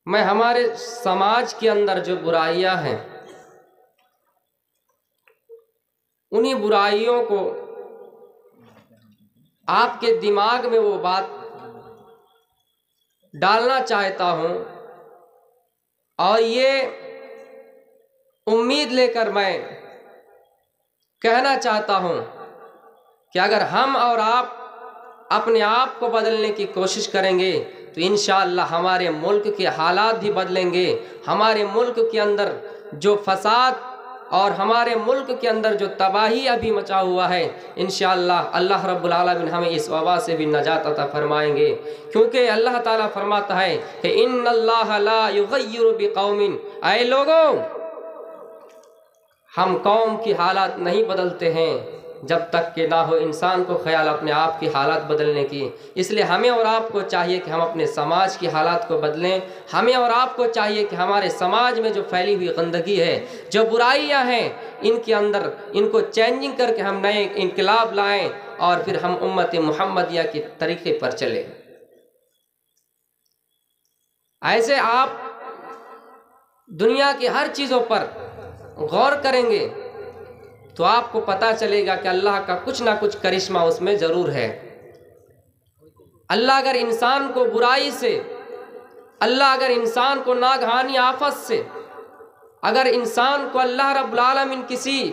मैं हमारे समाज के अंदर जो बुराइयां हैं उन्हीं बुराइयों को आपके दिमाग में वो बात डालना चाहता हूं और ये उम्मीद लेकर मैं कहना चाहता हूं कि अगर हम और आप अपने आप को बदलने की कोशिश करेंगे तो इंशाअल्लाह हमारे मुल्क के हालात भी बदलेंगे। हमारे मुल्क के अंदर जो फसाद और हमारे मुल्क के अंदर जो तबाही अभी मचा हुआ है, इंशाअल्लाह अल्लाह रब्बुल आलमीन हमें इस वबा से भी नजात अता फरमाएंगे। क्योंकि अल्लाह ताला फरमाता है कि इन्नल्लाह ला युगय्यिरु बिकौमिन, ऐ लोगों हम कौम की हालात नहीं बदलते हैं जब तक कि ना हो इंसान को ख्याल अपने आप की हालात बदलने की। इसलिए हमें और आपको चाहिए कि हम अपने समाज की हालात को बदलें। हमें और आपको चाहिए कि हमारे समाज में जो फैली हुई गंदगी है, जो बुराइयां हैं, इनके अंदर इनको चेंजिंग करके हम नए इनकलाब लाएं और फिर हम उम्मत मुहम्मदिया के तरीके पर चलें। ऐसे आप दुनिया की हर चीज़ों पर गौर करेंगे तो आपको पता चलेगा कि अल्लाह का कुछ ना कुछ करिश्मा उसमें ज़रूर है। अल्लाह अगर इंसान को बुराई से, अल्लाह अगर इंसान को नागहानी आफत से, अगर इंसान को अल्लाह रब्बुल आलमीन किसी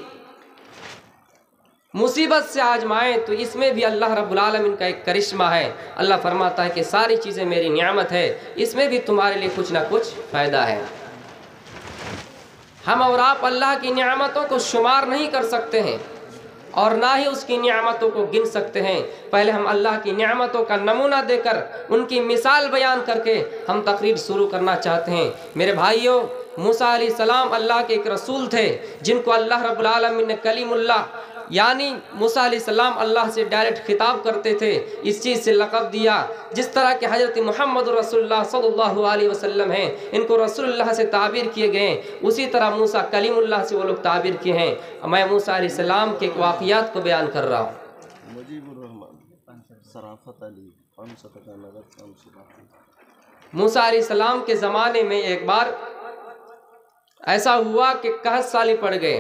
मुसीबत से आजमाए तो इसमें भी अल्लाह रब्बुल आलमीन का एक करिश्मा है। अल्लाह फरमाता है कि सारी चीज़ें मेरी नियामत है, इसमें भी तुम्हारे लिए कुछ ना कुछ फ़ायदा है। हम और आप अल्लाह की नियामतों को शुमार नहीं कर सकते हैं और ना ही उसकी नियामतों को गिन सकते हैं। पहले हम अल्लाह की नियामतों का नमूना देकर उनकी मिसाल बयान करके हम तकरीर शुरू करना चाहते हैं। मेरे भाइयों, मूसा अलैहिस्सलाम अल्लाह के एक रसूल थे जिनको अल्लाह रब्बुल आलमीन ने कलीमुल्लाह यानी मूसा अलैहिस्सलाम अल्लाह से डायरेक्ट खिताब करते थे, इस चीज़ से लक़ब दिया। जिस तरह के हज़रत मुहम्मद रसूलुल्लाह सल्लल्लाहु अलैहि वसल्लम हैं, इनको रसूलुल्लाह से ताबीर किए गए, उसी तरह मूसा कलीमुल्लाह से वो लोग ताबीर किए हैं। मैं मूसा अलैहिस्सलाम के वाक़ियात को बयान कर रहा हूँ। मूसा अलैहिस्सलाम के ज़माने में एक बार ऐसा हुआ कि कहत साली पड़ गए,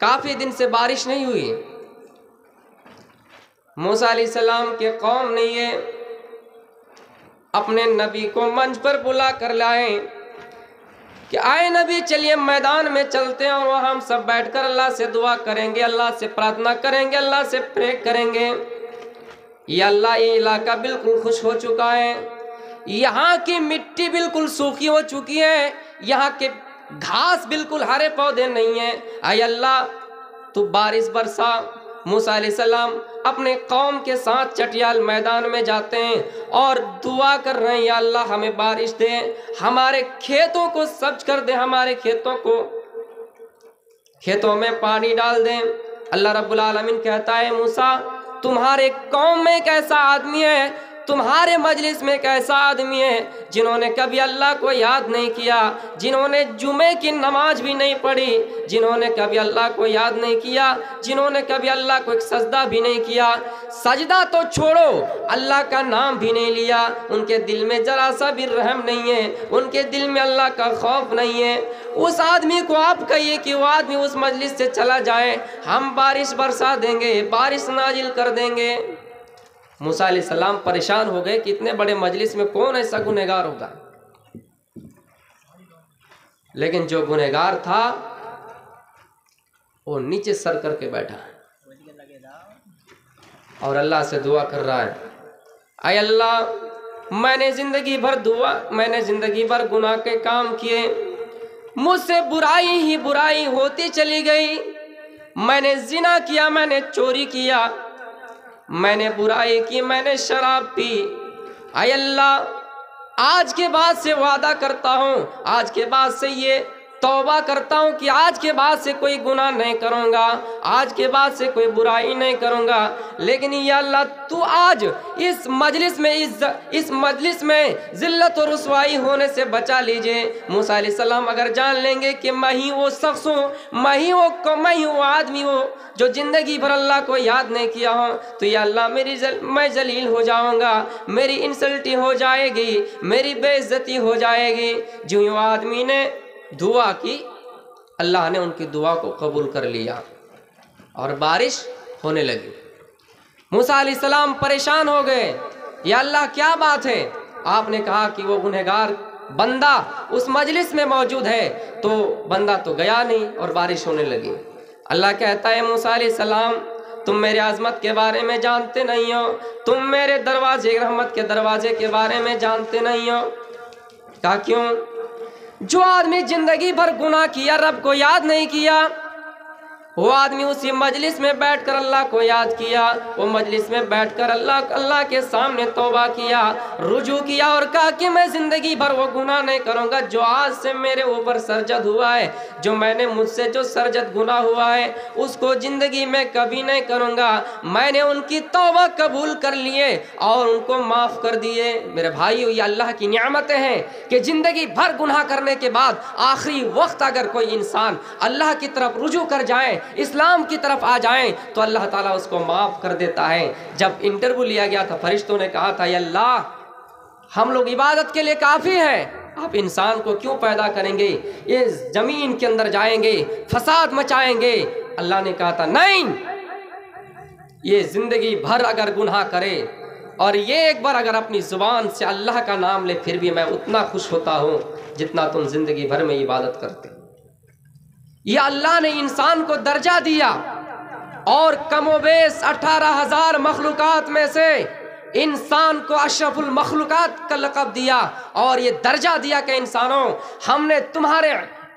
काफ़ी दिन से बारिश नहीं हुई। मूसा अलैहिस्सलाम के कौम ने ये अपने नबी को मंच पर बुला कर लाए कि आए नबी, चलिए मैदान में चलते हैं और वहाँ हम सब बैठकर अल्लाह से दुआ करेंगे, अल्लाह से प्रार्थना करेंगे, अल्लाह से प्रे करेंगे। ये अल्लाह, ये इलाका बिल्कुल खुश हो चुका है, यहाँ की मिट्टी बिल्कुल सूखी हो चुकी है, यहाँ के घास बिल्कुल हरे पौधे नहीं हैं। आय अल्लाह तू बारिश बरसा। मूसा अलैहिस्सलाम अपने कौम के साथ चटियाल मैदान में जाते हैं और दुआ कर रहे हैं, या अल्लाह हमें बारिश दे, हमारे खेतों को सब्ज कर दे, हमारे खेतों में पानी डाल दें। अल्लाह रब्बुल आलमीन कहता है, मूसा तुम्हारे कौम में एक ऐसा आदमी है, तुम्हारे मजलिस में एक ऐसा आदमी है जिन्होंने कभी अल्लाह को याद नहीं किया, जिन्होंने जुमे की नमाज भी नहीं पढ़ी, जिन्होंने कभी अल्लाह को याद नहीं किया, जिन्होंने कभी अल्लाह को एक सजदा भी नहीं किया, सजदा तो छोड़ो अल्लाह का नाम भी नहीं लिया, उनके दिल में जरा सा भी रहम नहीं है, उनके दिल में अल्लाह का खौफ नहीं है। उस आदमी को आप कहिए कि वो आदमी उस मजलिस से चला जाए, हम बारिश बरसा देंगे, बारिश नाजिल कर देंगे। मूसा अलैहिस्सलाम परेशान हो गए कि इतने बड़े मजलिस में कौन ऐसा गुनहगार होगा। लेकिन जो गुनहगार था वो नीचे सर करके बैठा और अल्लाह से दुआ कर रहा है, आय अल्लाह मैंने जिंदगी भर गुनाह के काम किए, मुझसे बुराई ही बुराई होती चली गई। मैंने जिना किया, मैंने चोरी किया, मैंने बुराई की, मैंने शराब पी। आय अल्लाह आज के बाद से वादा करता हूँ, आज के बाद से ये तौबा करता हूँ कि आज के बाद से कोई गुनाह नहीं करूँगा, आज के बाद से कोई बुराई नहीं करूँगा। लेकिन या अल्लाह तू आज इस मजलिस में जिल्लत और रुसवाई होने से बचा लीजिए। मूसा अलैहिस्सलाम अगर जान लेंगे कि मैं ही वो शख्स हूँ, मैं ही वो आदमी हूँ जो ज़िंदगी भर अल्लाह को याद नहीं किया हो, तो या अल्लाह मैं जलील हो जाऊँगा, मेरी इंसल्टी हो जाएगी, मेरी बेइज्जती हो जाएगी। जो यूँ आदमी ने दुआ की, अल्लाह ने उनकी दुआ को कबूल कर लिया और बारिश होने लगी। मूसा अलैहिस्सलाम परेशान हो गए, या अल्लाह क्या बात है? आपने कहा कि वो गुनहगार बंदा उस मजलिस में मौजूद है, तो बंदा तो गया नहीं और बारिश होने लगी। अल्लाह कहता है मूसा अलैहिस्सलाम तुम मेरे आज़मत के बारे में जानते नहीं हो, तुम मेरे दरवाजे रहमत के दरवाजे के बारे में जानते नहीं हो। कहा क्यों? जो आदमी जिंदगी भर गुनाह किया, रब को याद नहीं किया, वो आदमी उसी मजलिस में बैठकर अल्लाह को याद किया, वो मजलिस में बैठकर अल्लाह के सामने तौबा किया, रुजू किया और कहा कि मैं ज़िंदगी भर वो गुनाह नहीं करूँगा जो आज से मेरे ऊपर सरजद हुआ है, जो मैंने मुझसे जो सरजद गुनाह हुआ है उसको ज़िंदगी में कभी नहीं करूँगा। मैंने उनकी तौबा कबूल कर लिए और उनको माफ़ कर दिए। मेरे भाइयों, ये अल्लाह की नियामतें हैं कि ज़िंदगी भर गुनाह करने के बाद आखिरी वक्त अगर कोई इंसान अल्लाह की तरफ रुजू कर जाए, इस्लाम की तरफ आ जाएं, तो अल्लाह ताला उसको माफ़ कर देता है। जब इंटरव्यू लिया गया था, फरिश्तों ने कहा था, या अल्लाह हम लोग इबादत के लिए काफ़ी हैं, आप इंसान को क्यों पैदा करेंगे, ये ज़मीन के अंदर जाएंगे, फसाद मचाएंगे। अल्लाह ने कहा था नहीं, ये ज़िंदगी भर अगर गुनाह करे और ये एक बार अगर अपनी ज़ुबान से अल्लाह का नाम ले, फिर भी मैं उतना खुश होता हूँ जितना तुम ज़िंदगी भर में इबादत करते। या अल्लाह ने इंसान को दर्जा दिया और कमोबेश 18,000 मखलूकात में से इंसान को अशरफुल मखलूकात का लक़ब दिया और ये दर्जा दिया कि इंसानों, हमने तुम्हारे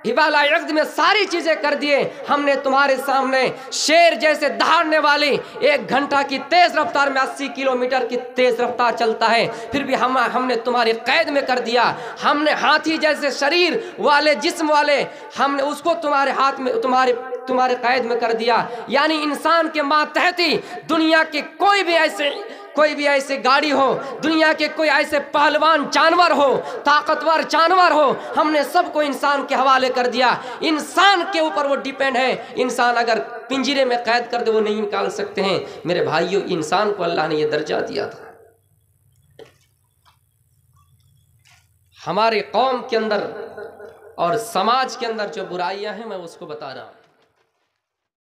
हिबाला यक़्द में सारी चीज़ें कर दिए, हमने तुम्हारे सामने शेर जैसे दहाड़ने वाली 1 घंटा की तेज़ रफ्तार में 80 किलोमीटर की तेज़ रफ्तार चलता है, फिर भी हमने तुम्हारी कैद में कर दिया। हमने हाथी जैसे शरीर वाले जिस्म वाले, हमने उसको तुम्हारे हाथ में तुम्हारे कैद में कर दिया। यानी इंसान के मातहती दुनिया के कोई भी ऐसे गाड़ी हो, दुनिया के कोई ऐसे पहलवान जानवर हो, ताकतवर जानवर हो, हमने सबको इंसान के हवाले कर दिया। इंसान के ऊपर वो डिपेंड है। इंसान अगर पिंजरे में कैद कर दे वो नहीं निकाल सकते हैं। मेरे भाइयों, इंसान को अल्लाह ने ये दर्जा दिया था। हमारे कौम के अंदर और समाज के अंदर जो बुराइयां हैं, मैं उसको बता रहा हूँ।